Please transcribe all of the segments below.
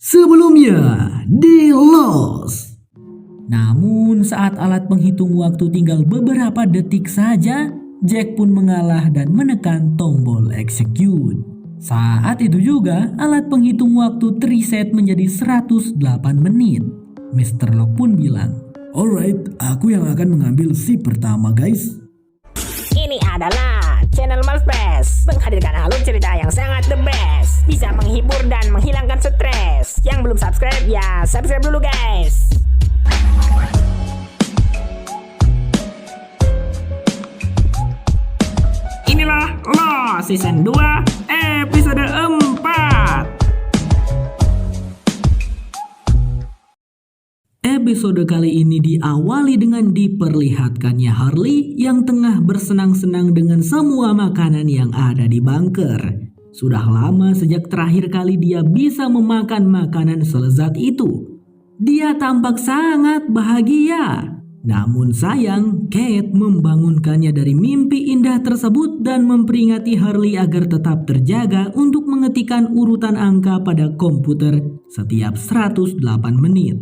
Sebelumnya di Lost. Namun saat alat penghitung waktu tinggal beberapa detik saja, Jack pun mengalah dan menekan tombol execute. Saat itu juga alat penghitung waktu reset menjadi 108 menit. Mr. Locke pun bilang, "Alright, aku yang akan mengambil sip pertama guys." Ini adalah channel Malfresh, menghadirkan alur cerita yang sangat the best, bisa menghibur dan menghilangkan stres. Yang belum subscribe ya subscribe dulu guys. Inilah Lost Season 2 episode 4. Episode kali ini diawali dengan diperlihatkannya Harley yang tengah bersenang-senang dengan semua makanan yang ada di bunker. Sudah lama sejak terakhir kali dia bisa memakan makanan selezat itu. Dia tampak sangat bahagia. Namun sayang, Kate membangunkannya dari mimpi indah tersebut dan memperingati Harley agar tetap terjaga untuk mengetikkan urutan angka pada komputer setiap 108 menit.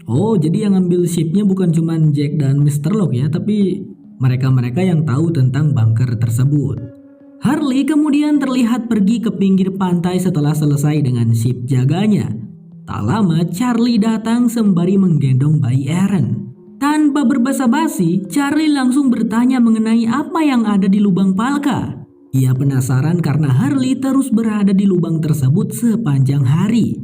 Oh, jadi yang ngambil shipnya bukan cuma Jack dan Mr. Locke ya, tapi mereka-mereka yang tahu tentang bunker tersebut. Harley kemudian terlihat pergi ke pinggir pantai setelah selesai dengan ship jaganya. Tak lama Charlie datang sembari menggendong bayi Aaron. Tanpa berbasa-basi, Charlie langsung bertanya mengenai apa yang ada di lubang Palka. Ia penasaran karena Harley terus berada di lubang tersebut sepanjang hari.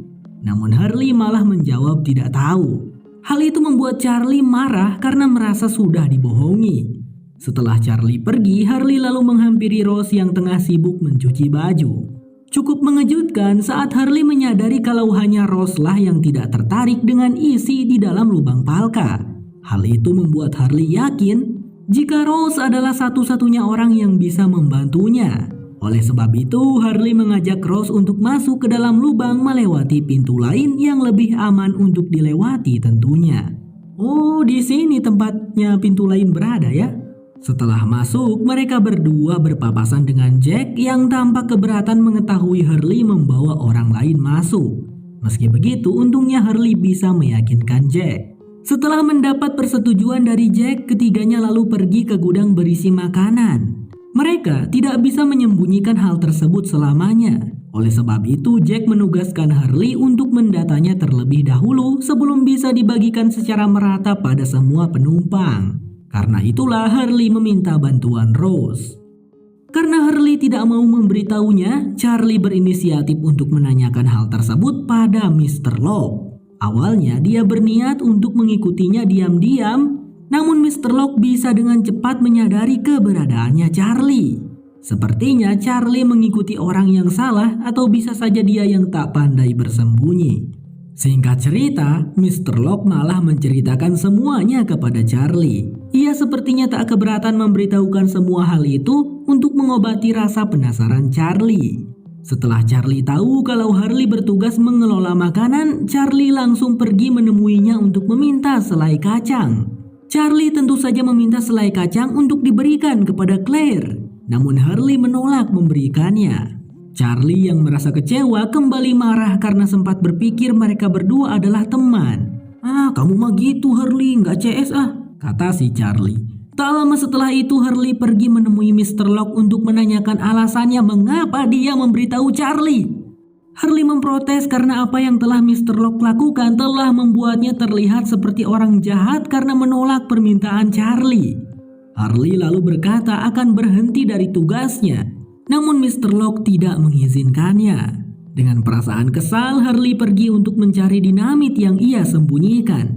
Namun Harley malah menjawab tidak tahu. Hal itu membuat Charlie marah karena merasa sudah dibohongi. Setelah Charlie pergi, Harley lalu menghampiri Rose yang tengah sibuk mencuci baju. Cukup mengejutkan saat Harley menyadari kalau hanya Rose lah yang tidak tertarik dengan isi di dalam lubang Palka. Hal itu membuat Harley yakin jika Rose adalah satu-satunya orang yang bisa membantunya. Oleh sebab itu, Harley mengajak Rose untuk masuk ke dalam lubang melewati pintu lain yang lebih aman untuk dilewati tentunya. Oh, di sini tempatnya pintu lain berada ya. Setelah masuk, mereka berdua berpapasan dengan Jack yang tampak keberatan mengetahui Harley membawa orang lain masuk. Meski begitu, untungnya Harley bisa meyakinkan Jack. Setelah mendapat persetujuan dari Jack, ketiganya lalu pergi ke gudang berisi makanan. Mereka tidak bisa menyembunyikan hal tersebut selamanya. Oleh sebab itu, Jack menugaskan Harley untuk mendatanya terlebih dahulu sebelum bisa dibagikan secara merata pada semua penumpang. Karena itulah Harley meminta bantuan Rose. Karena Harley tidak mau memberitahunya, Charlie berinisiatif untuk menanyakan hal tersebut pada Mr. Locke. Awalnya dia berniat untuk mengikutinya diam-diam, namun Mr. Locke bisa dengan cepat menyadari keberadaannya Charlie. Sepertinya Charlie mengikuti orang yang salah atau bisa saja dia yang tak pandai bersembunyi. Singkat cerita, Mr. Locke malah menceritakan semuanya kepada Charlie. Ia sepertinya tak keberatan memberitahukan semua hal itu untuk mengobati rasa penasaran Charlie. Setelah Charlie tahu kalau Harley bertugas mengelola makanan, Charlie langsung pergi menemuinya untuk meminta selai kacang. Charlie tentu saja meminta selai kacang untuk diberikan kepada Claire. Namun Harley menolak memberikannya. Charlie yang merasa kecewa kembali marah karena sempat berpikir mereka berdua adalah teman. "Ah, kamu mah gitu Harley, nggak CS ah," kata si Charlie. Tak lama setelah itu Harley pergi menemui Mr. Locke untuk menanyakan alasannya mengapa dia memberitahu Charlie. Harley memprotes karena apa yang telah Mr. Locke lakukan telah membuatnya terlihat seperti orang jahat karena menolak permintaan Charlie. Harley lalu berkata akan berhenti dari tugasnya, namun Mr. Locke tidak mengizinkannya. Dengan perasaan kesal, Harley pergi untuk mencari dinamit yang ia sembunyikan.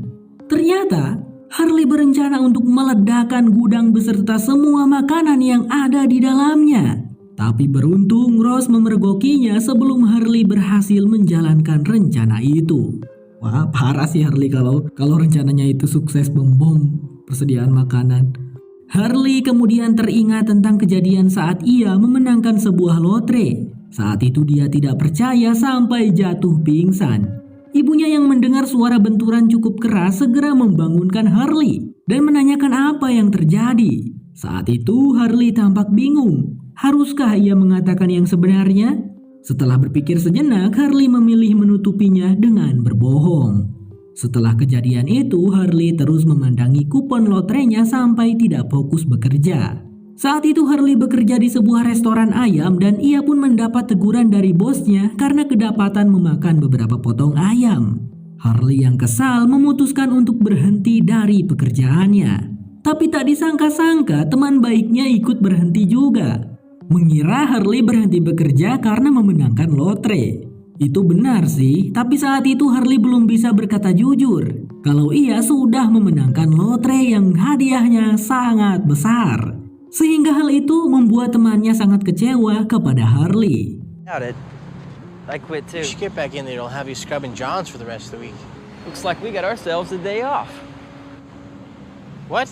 Ternyata, Harley berencana untuk meledakkan gudang beserta semua makanan yang ada di dalamnya. Tapi beruntung Rose memergokinya sebelum Harley berhasil menjalankan rencana itu. Wah, parah sih Harley kalau rencananya itu sukses membom persediaan makanan. Harley kemudian teringat tentang kejadian saat ia memenangkan sebuah lotre. Saat itu dia tidak percaya sampai jatuh pingsan. Ibunya yang mendengar suara benturan cukup keras segera membangunkan Harley dan menanyakan apa yang terjadi. Saat itu Harley tampak bingung. Haruskah ia mengatakan yang sebenarnya? Setelah berpikir sejenak, Harley memilih menutupinya dengan berbohong. Setelah kejadian itu, Harley terus memandangi kupon lotrenya sampai tidak fokus bekerja. Saat itu Harley bekerja di sebuah restoran ayam dan ia pun mendapat teguran dari bosnya karena kedapatan memakan beberapa potong ayam. Harley yang kesal memutuskan untuk berhenti dari pekerjaannya. Tapi tak disangka-sangka teman baiknya ikut berhenti juga. Mengira Harley berhenti bekerja karena memenangkan lotre. Itu benar sih, tapi saat itu Harley belum bisa berkata jujur kalau ia sudah memenangkan lotre yang hadiahnya sangat besar. Sehingga hal itu membuat temannya sangat kecewa kepada Harley. Doubt it. I quit too. You should get back in there. They'll have you scrubbing Johns for the rest of the week. Looks like we got ourselves a day off. What?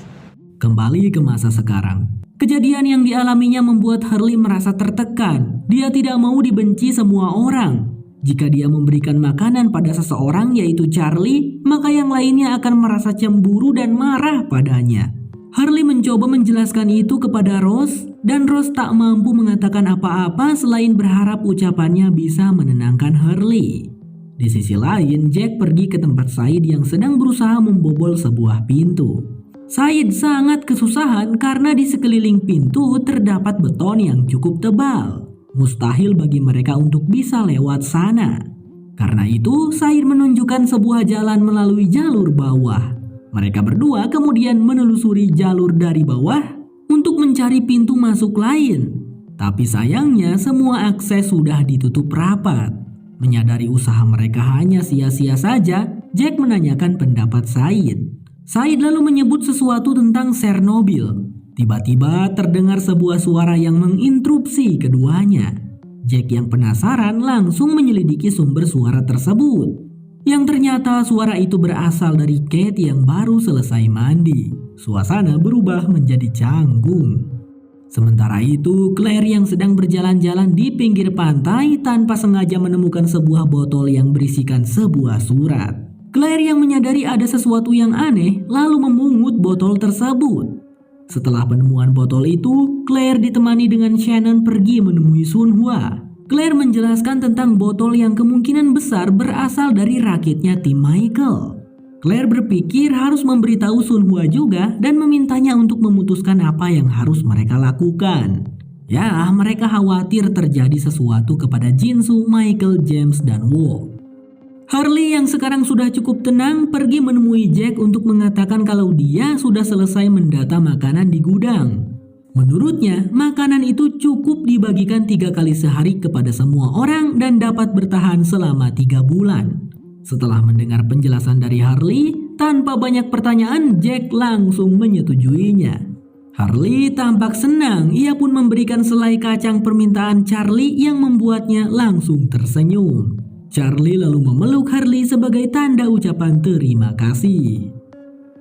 Kembali ke masa sekarang. Kejadian yang dialaminya membuat Harley merasa tertekan. Dia tidak mau dibenci semua orang. Jika dia memberikan makanan pada seseorang yaitu Charlie, maka yang lainnya akan merasa cemburu dan marah padanya. Harley mencoba menjelaskan itu kepada Rose, dan Rose tak mampu mengatakan apa-apa selain berharap ucapannya bisa menenangkan Harley. Di sisi lain, Jack pergi ke tempat Said yang sedang berusaha membobol sebuah pintu. Said sangat kesusahan karena di sekeliling pintu terdapat beton yang cukup tebal. Mustahil bagi mereka untuk bisa lewat sana. Karena itu, Said menunjukkan sebuah jalan melalui jalur bawah. Mereka berdua kemudian menelusuri jalur dari bawah untuk mencari pintu masuk lain. Tapi sayangnya semua akses sudah ditutup rapat. Menyadari usaha mereka hanya sia-sia saja, Jack menanyakan pendapat Said. Said lalu menyebut sesuatu tentang Chernobyl. Tiba-tiba terdengar sebuah suara yang menginterupsi keduanya. Jack yang penasaran langsung menyelidiki sumber suara tersebut. Yang ternyata suara itu berasal dari Kate yang baru selesai mandi. Suasana berubah menjadi canggung. Sementara itu, Claire yang sedang berjalan-jalan di pinggir pantai tanpa sengaja menemukan sebuah botol yang berisikan sebuah surat. Claire yang menyadari ada sesuatu yang aneh lalu memungut botol tersebut. Setelah penemuan botol itu, Claire ditemani dengan Shannon pergi menemui Sun Hwa. Claire menjelaskan tentang botol yang kemungkinan besar berasal dari rakitnya tim Michael. Claire berpikir harus memberitahu Sun Hwa juga dan memintanya untuk memutuskan apa yang harus mereka lakukan. Ya, mereka khawatir terjadi sesuatu kepada Jinsu, Michael, James, dan Wo. Harley yang sekarang sudah cukup tenang pergi menemui Jack untuk mengatakan kalau dia sudah selesai mendata makanan di gudang. Menurutnya, makanan itu cukup dibagikan 3 kali sehari kepada semua orang dan dapat bertahan selama 3 bulan. Setelah mendengar penjelasan dari Harley, tanpa banyak pertanyaan, Jack langsung menyetujuinya. Harley tampak senang, ia pun memberikan selai kacang permintaan Charlie yang membuatnya langsung tersenyum. Charlie lalu memeluk Harley sebagai tanda ucapan terima kasih.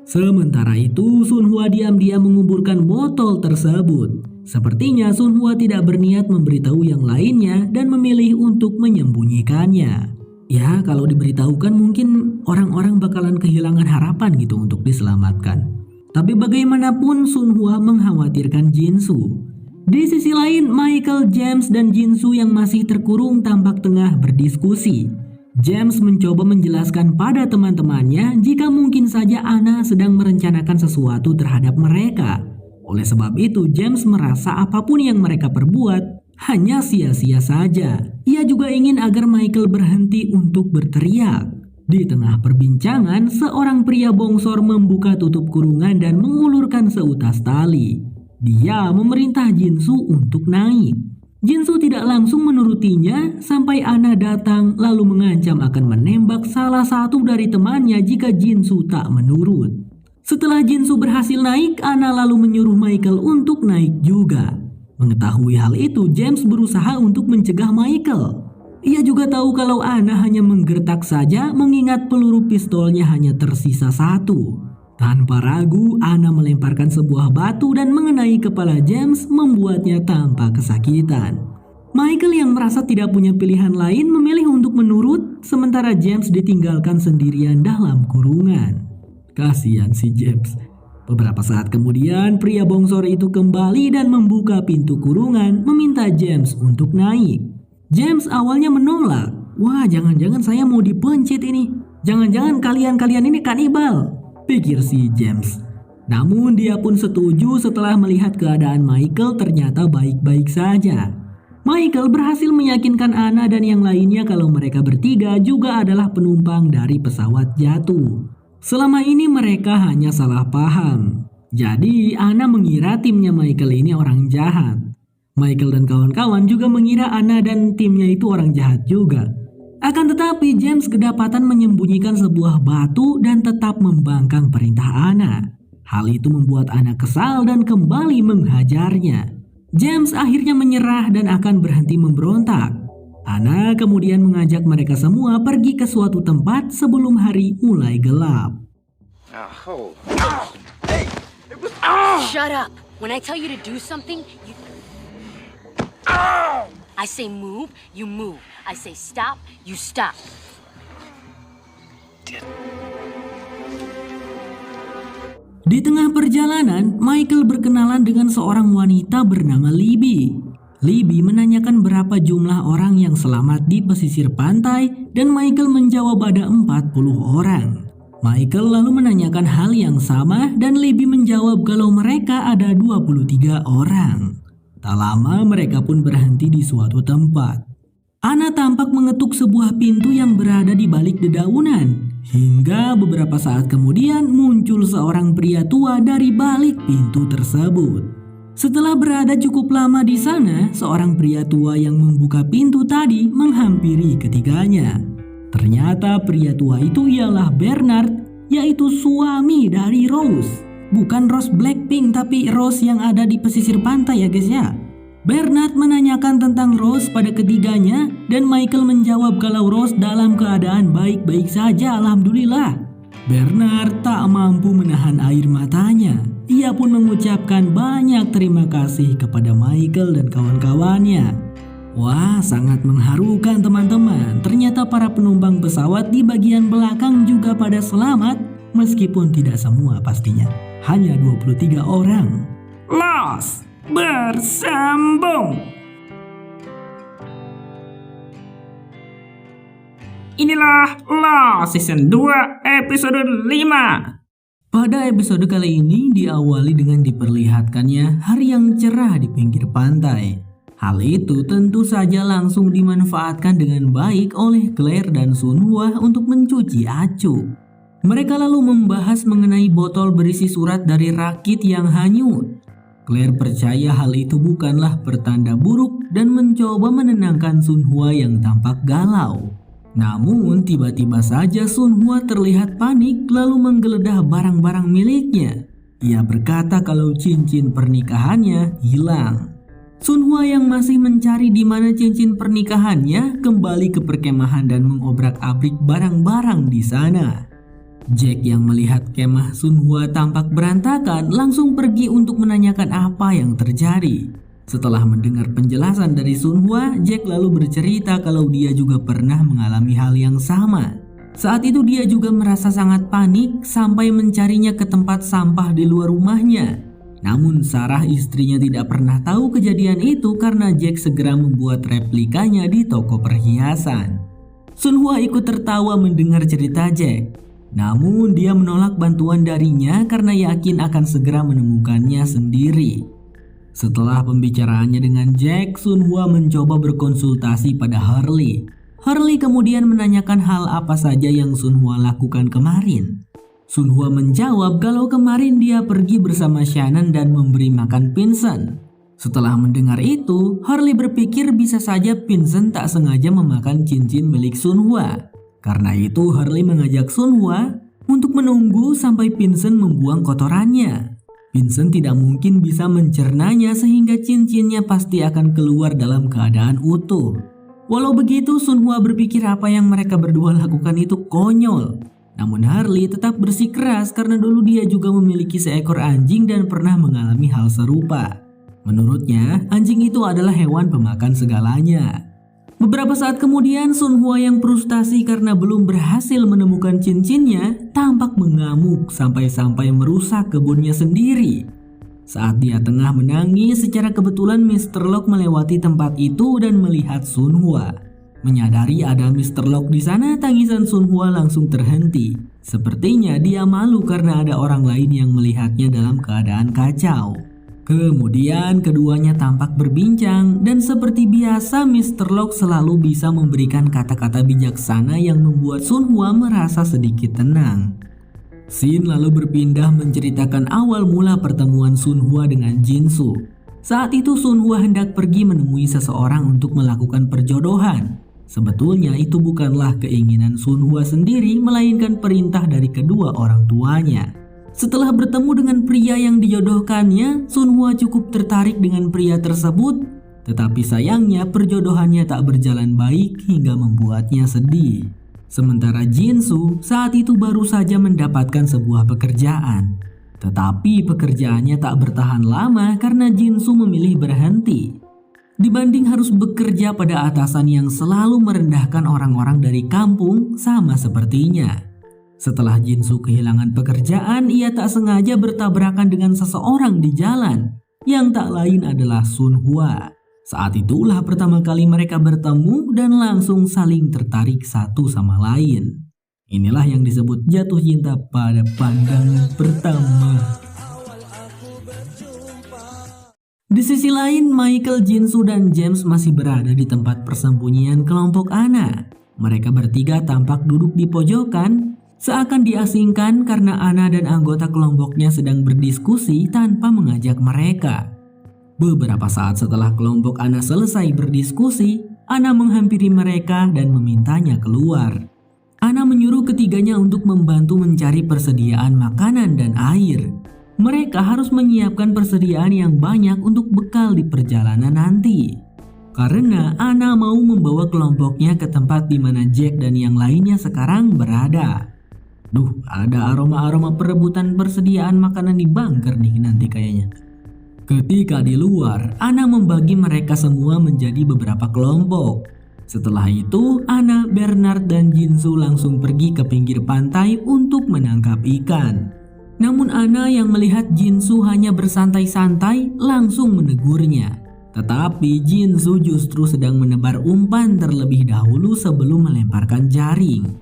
Sementara itu, Sun Hwa diam-diam menguburkan botol tersebut. Sepertinya Sun Hwa tidak berniat memberitahu yang lainnya dan memilih untuk menyembunyikannya. Ya, kalau diberitahukan mungkin orang-orang bakalan kehilangan harapan gitu untuk diselamatkan. Tapi bagaimanapun Sun Hwa mengkhawatirkan Jinsu. Di sisi lain, Michael, James, dan Jinsu yang masih terkurung tampak tengah berdiskusi. James mencoba menjelaskan pada teman-temannya jika mungkin saja Anna sedang merencanakan sesuatu terhadap mereka. Oleh sebab itu, James merasa apapun yang mereka perbuat hanya sia-sia saja. Ia juga ingin agar Michael berhenti untuk berteriak. Di tengah perbincangan, seorang pria bongsor membuka tutup kurungan dan mengulurkan seutas tali. Dia memerintah Jinsu untuk naik. Jinsu tidak langsung menurutinya sampai Anna datang lalu mengancam akan menembak salah satu dari temannya jika Jinsu tak menurut. Setelah Jinsu berhasil naik, Anna lalu menyuruh Michael untuk naik juga. Mengetahui hal itu, James berusaha untuk mencegah Michael. Ia juga tahu kalau Anna hanya menggertak saja mengingat peluru pistolnya hanya tersisa 1. Tanpa ragu, Anna melemparkan sebuah batu dan mengenai kepala James membuatnya tampak kesakitan. Michael yang merasa tidak punya pilihan lain memilih untuk menurut, sementara James ditinggalkan sendirian dalam kurungan. Kasihan si James. Beberapa saat kemudian, pria bongsor itu kembali dan membuka pintu kurungan meminta James untuk naik. James awalnya menolak. Wah, jangan-jangan saya mau dipencit ini. Jangan-jangan kalian ini kanibal, pikir si James. Namun dia pun setuju setelah melihat keadaan Michael ternyata baik-baik saja. Michael berhasil meyakinkan Anna dan yang lainnya kalau mereka bertiga juga adalah penumpang dari pesawat jatuh. Selama ini mereka hanya salah paham. Jadi Anna mengira timnya Michael ini orang jahat. Michael dan kawan-kawan juga mengira Anna dan timnya itu orang jahat juga. Akan tetapi James kedapatan menyembunyikan sebuah batu dan tetap membangkang perintah Anna. Hal itu membuat Anna kesal dan kembali menghajarnya. James akhirnya menyerah dan akan berhenti memberontak. Anna kemudian mengajak mereka semua pergi ke suatu tempat sebelum hari mulai gelap. Shut up! When I tell you to do something, you... I say move, you move. I say stop, you stop. Di tengah perjalanan, Michael berkenalan dengan seorang wanita bernama Libby. Libby menanyakan berapa jumlah orang yang selamat di pesisir pantai dan Michael menjawab ada 40 orang. Michael lalu menanyakan hal yang sama dan Libby menjawab kalau mereka ada 23 orang. Tak lama mereka pun berhenti di suatu tempat. Anna tampak mengetuk sebuah pintu yang berada di balik dedaunan. Hingga beberapa saat kemudian muncul seorang pria tua dari balik pintu tersebut. Setelah berada cukup lama di sana, seorang pria tua yang membuka pintu tadi menghampiri ketiganya. Ternyata pria tua itu ialah Bernard, yaitu suami dari Rose. Bukan Rose Blackpink, tapi Rose yang ada di pesisir pantai ya guys ya. Bernard menanyakan tentang Rose pada ketiganya dan Michael menjawab kalau Rose dalam keadaan baik-baik saja, alhamdulillah. Bernard tak mampu menahan air matanya. Ia pun mengucapkan banyak terima kasih kepada Michael dan kawan-kawannya. Wah, sangat mengharukan teman-teman. Ternyata para penumpang pesawat di bagian belakang juga pada selamat, meskipun tidak semua pastinya. Hanya 23 orang. Lost bersambung. Inilah Lost Season 2 episode 5. Pada episode kali ini diawali dengan diperlihatkannya hari yang cerah di pinggir pantai. Hal itu tentu saja langsung dimanfaatkan dengan baik oleh Claire dan Sunhwa untuk mencuci acuh. Mereka lalu membahas mengenai botol berisi surat dari rakit yang hanyut. Claire percaya hal itu bukanlah pertanda buruk dan mencoba menenangkan Sunhwa yang tampak galau. Namun tiba-tiba saja Sunhwa terlihat panik lalu menggeledah barang-barang miliknya. Ia berkata kalau cincin pernikahannya hilang. Sunhwa yang masih mencari di mana cincin pernikahannya kembali ke perkemahan dan mengobrak-abrik barang-barang di sana. Jack yang melihat kemah Sunhwa tampak berantakan langsung pergi untuk menanyakan apa yang terjadi. Setelah mendengar penjelasan dari Sunhwa, Jack lalu bercerita kalau dia juga pernah mengalami hal yang sama. Saat itu dia juga merasa sangat panik sampai mencarinya ke tempat sampah di luar rumahnya. Namun Sarah istrinya tidak pernah tahu kejadian itu karena Jack segera membuat replikanya di toko perhiasan. Sunhwa ikut tertawa mendengar cerita Jack. Namun dia menolak bantuan darinya karena yakin akan segera menemukannya sendiri. Setelah pembicaraannya dengan Jack, Sunhwa mencoba berkonsultasi pada Harley. Harley kemudian menanyakan hal apa saja yang Sunhwa lakukan kemarin. Sunhwa menjawab kalau kemarin dia pergi bersama Shannon dan memberi makan Vincent. Setelah mendengar itu, Harley berpikir bisa saja Vincent tak sengaja memakan cincin milik Sunhwa. Karena itu Harley mengajak Sunhwa untuk menunggu sampai Vincent membuang kotorannya. Vincent tidak mungkin bisa mencernanya sehingga cincinnya pasti akan keluar dalam keadaan utuh. Walau begitu Sunhwa berpikir apa yang mereka berdua lakukan itu konyol. Namun Harley tetap bersikeras karena dulu dia juga memiliki seekor anjing dan pernah mengalami hal serupa. Menurutnya anjing itu adalah hewan pemakan segalanya. Beberapa saat kemudian Sunhwa yang frustasi karena belum berhasil menemukan cincinnya tampak mengamuk sampai-sampai merusak kebunnya sendiri. Saat dia tengah menangis, secara kebetulan Mr. Locke melewati tempat itu dan melihat Sunhwa. Menyadari ada Mr. Locke di sana, tangisan Sunhwa langsung terhenti. Sepertinya dia malu karena ada orang lain yang melihatnya dalam keadaan kacau. Kemudian keduanya tampak berbincang dan seperti biasa Mr. Locke selalu bisa memberikan kata-kata bijaksana yang membuat Sunhwa merasa sedikit tenang. Scene lalu berpindah menceritakan awal mula pertemuan Sunhwa dengan Jinsu. Saat itu Sunhwa hendak pergi menemui seseorang untuk melakukan perjodohan. Sebetulnya itu bukanlah keinginan Sunhwa sendiri, melainkan perintah dari kedua orang tuanya. Setelah bertemu dengan pria yang dijodohkannya, Sunhwa cukup tertarik dengan pria tersebut. Tetapi sayangnya perjodohannya tak berjalan baik hingga membuatnya sedih. Sementara Jinsu saat itu baru saja mendapatkan sebuah pekerjaan. Tetapi pekerjaannya tak bertahan lama karena Jinsu memilih berhenti. Dibanding harus bekerja pada atasan yang selalu merendahkan orang-orang dari kampung, sama sepertinya. Setelah Jinsu kehilangan pekerjaan, ia tak sengaja bertabrakan dengan seseorang di jalan, yang tak lain adalah Sunhwa. Saat itulah pertama kali mereka bertemu dan langsung saling tertarik satu sama lain. Inilah yang disebut jatuh cinta pada pandangan pertama. Di sisi lain, Michael, Jinsu, dan James masih berada di tempat persembunyian kelompok Anna. Mereka bertiga tampak duduk di pojokan, seakan diasingkan karena Anna dan anggota kelompoknya sedang berdiskusi tanpa mengajak mereka. Beberapa saat setelah kelompok Anna selesai berdiskusi, Anna menghampiri mereka dan memintanya keluar. Anna menyuruh ketiganya untuk membantu mencari persediaan makanan dan air. Mereka harus menyiapkan persediaan yang banyak untuk bekal di perjalanan nanti. Karena Anna mau membawa kelompoknya ke tempat di mana Jack dan yang lainnya sekarang berada. Duh, ada aroma-aroma perebutan persediaan makanan di bunker nih nanti kayaknya. Ketika di luar, Anna membagi mereka semua menjadi beberapa kelompok. Setelah itu, Anna, Bernard, dan Jinsu langsung pergi ke pinggir pantai untuk menangkap ikan. Namun Anna yang melihat Jinsu hanya bersantai-santai langsung menegurnya. Tetapi Jinsu justru sedang menebar umpan terlebih dahulu sebelum melemparkan jaring.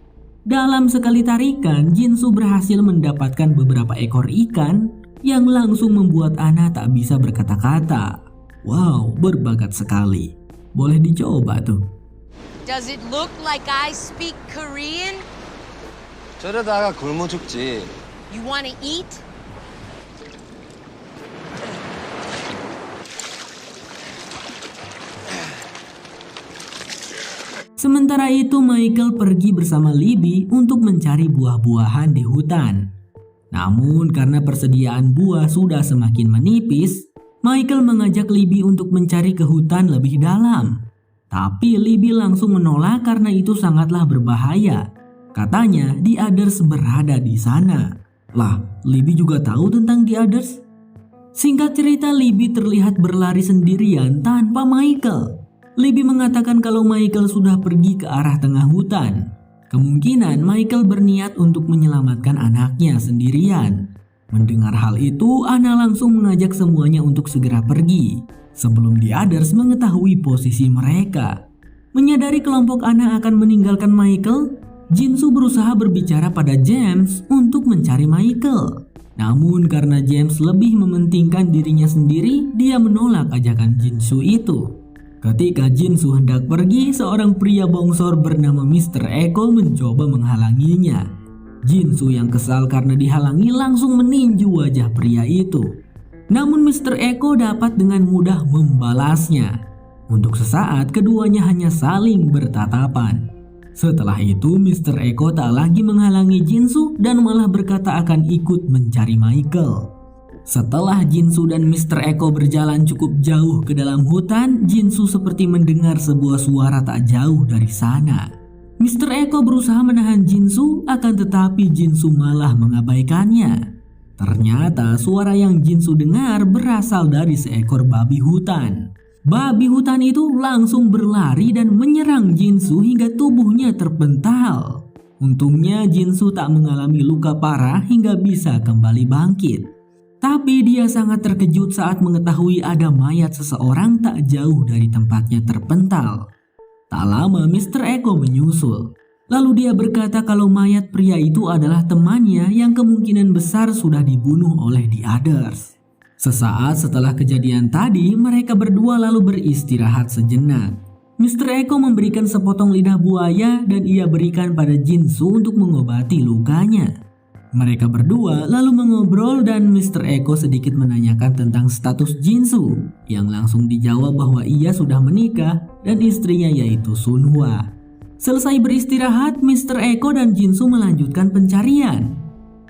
Dalam sekali tarikan, Jinsu berhasil mendapatkan beberapa ekor ikan yang langsung membuat Anna tak bisa berkata-kata. Wow, berbakat sekali. Boleh dicoba tuh. Does it look like I speak Korean? 저러다가 굶어 죽지. You wanna eat? Sementara itu Michael pergi bersama Libby untuk mencari buah-buahan di hutan. Namun karena persediaan buah sudah semakin menipis, Michael mengajak Libby untuk mencari ke hutan lebih dalam. Tapi Libby langsung menolak karena itu sangatlah berbahaya. Katanya The Others berada di sana. Lah, Libby juga tahu tentang The Others? Singkat cerita, Libby terlihat berlari sendirian tanpa Michael. Libby mengatakan kalau Michael sudah pergi ke arah tengah hutan. Kemungkinan Michael berniat untuk menyelamatkan anaknya sendirian. Mendengar hal itu, Anna langsung mengajak semuanya untuk segera pergi. Sebelum The Others mengetahui posisi mereka. Menyadari kelompok Anna akan meninggalkan Michael, Jinsu berusaha berbicara pada James untuk mencari Michael. Namun karena James lebih mementingkan dirinya sendiri, dia menolak ajakan Jinsu itu. Ketika Jinsu hendak pergi, seorang pria bongsor bernama Mr. Eko mencoba menghalanginya. Jinsu yang kesal karena dihalangi langsung meninju wajah pria itu. Namun Mr. Eko dapat dengan mudah membalasnya. Untuk sesaat keduanya hanya saling bertatapan. Setelah itu Mr. Eko tak lagi menghalangi Jinsu dan malah berkata akan ikut mencari Michael. Setelah Jinsu dan Mr. Eko berjalan cukup jauh ke dalam hutan, Jinsu seperti mendengar sebuah suara tak jauh dari sana. Mr. Eko berusaha menahan Jinsu, akan tetapi Jinsu malah mengabaikannya. Ternyata suara yang Jinsu dengar berasal dari seekor babi hutan. Babi hutan itu langsung berlari dan menyerang Jinsu hingga tubuhnya terpental. Untungnya Jinsu tak mengalami luka parah hingga bisa kembali bangkit. Tapi dia sangat terkejut saat mengetahui ada mayat seseorang tak jauh dari tempatnya terpental. Tak lama Mr. Eko menyusul. Lalu dia berkata kalau mayat pria itu adalah temannya yang kemungkinan besar sudah dibunuh oleh The Others. Sesaat setelah kejadian tadi, mereka berdua lalu beristirahat sejenak. Mr. Eko memberikan sepotong lidah buaya dan ia berikan pada Jinsu untuk mengobati lukanya. Mereka berdua lalu mengobrol dan Mr. Eko sedikit menanyakan tentang status Jinsu yang langsung dijawab bahwa ia sudah menikah dan istrinya yaitu Sunhwa. Selesai beristirahat, Mr. Eko dan Jinsu melanjutkan pencarian.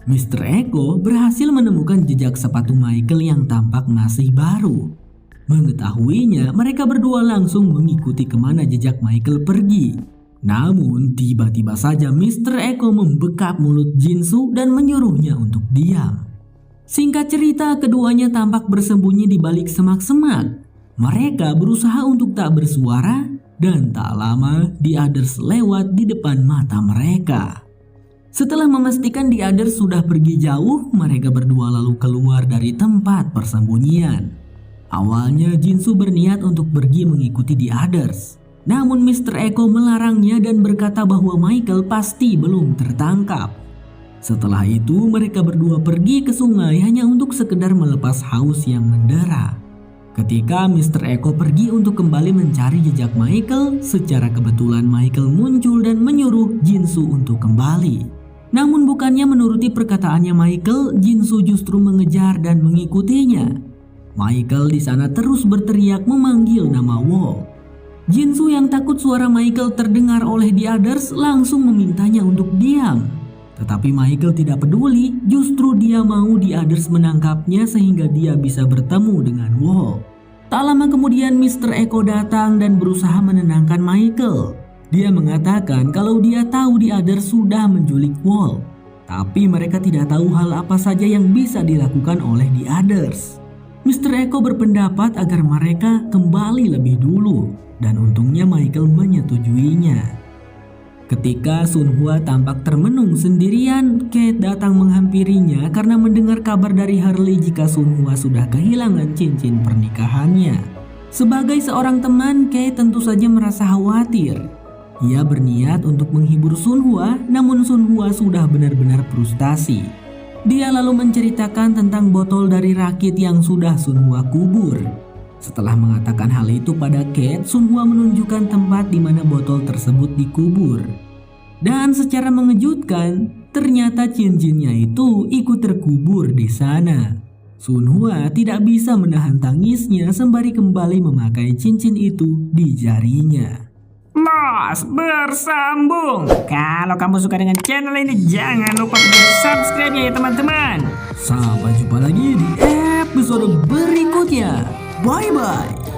Mr. Eko berhasil menemukan jejak sepatu Michael yang tampak masih baru. Mengetahuinya, mereka berdua langsung mengikuti kemana jejak Michael pergi. Namun, tiba-tiba saja Mr. Eko membekap mulut Jinsu dan menyuruhnya untuk diam. Singkat cerita, keduanya tampak bersembunyi di balik semak-semak. Mereka berusaha untuk tak bersuara dan tak lama The Others lewat di depan mata mereka. Setelah memastikan The Others sudah pergi jauh, mereka berdua lalu keluar dari tempat persembunyian. Awalnya Jinsu berniat untuk pergi mengikuti The Others. Namun Mr. Eko melarangnya dan berkata bahwa Michael pasti belum tertangkap. Setelah itu mereka berdua pergi ke sungai hanya untuk sekedar melepas haus yang mendera. Ketika Mr. Eko pergi untuk kembali mencari jejak Michael, secara kebetulan Michael muncul dan menyuruh Jinsu untuk kembali. Namun bukannya menuruti perkataannya Michael, Jinsu justru mengejar dan mengikutinya. Michael di sana terus berteriak memanggil nama Wol. Jinsu yang takut suara Michael terdengar oleh The Others langsung memintanya untuk diam. Tetapi Michael tidak peduli, justru dia mau The Others menangkapnya sehingga dia bisa bertemu dengan Wol. Tak lama kemudian Mr. Eko datang dan berusaha menenangkan Michael. Dia mengatakan kalau dia tahu The Others sudah menculik Wol. Tapi mereka tidak tahu hal apa saja yang bisa dilakukan oleh The Others. Mr. Eko berpendapat agar mereka kembali lebih dulu. Dan untungnya Michael menyetujuinya. Ketika Sunhwa tampak termenung sendirian, Kate datang menghampirinya karena mendengar kabar dari Harley jika Sunhwa sudah kehilangan cincin pernikahannya. Sebagai seorang teman, Kate tentu saja merasa khawatir. Ia berniat untuk menghibur Sunhwa, namun Sunhwa sudah benar-benar frustasi. Dia lalu menceritakan tentang botol dari rakit yang sudah Sunhwa kubur. Setelah mengatakan hal itu pada Kate, Sunhwa menunjukkan tempat di mana botol tersebut dikubur. Dan secara mengejutkan, ternyata cincinnya itu ikut terkubur di sana. Sunhwa tidak bisa menahan tangisnya sembari kembali memakai cincin itu di jarinya. Los bersambung. Kalau kamu suka dengan channel ini, jangan lupa untuk subscribe ya teman-teman. Sampai jumpa lagi di episode berikutnya. Bye-bye.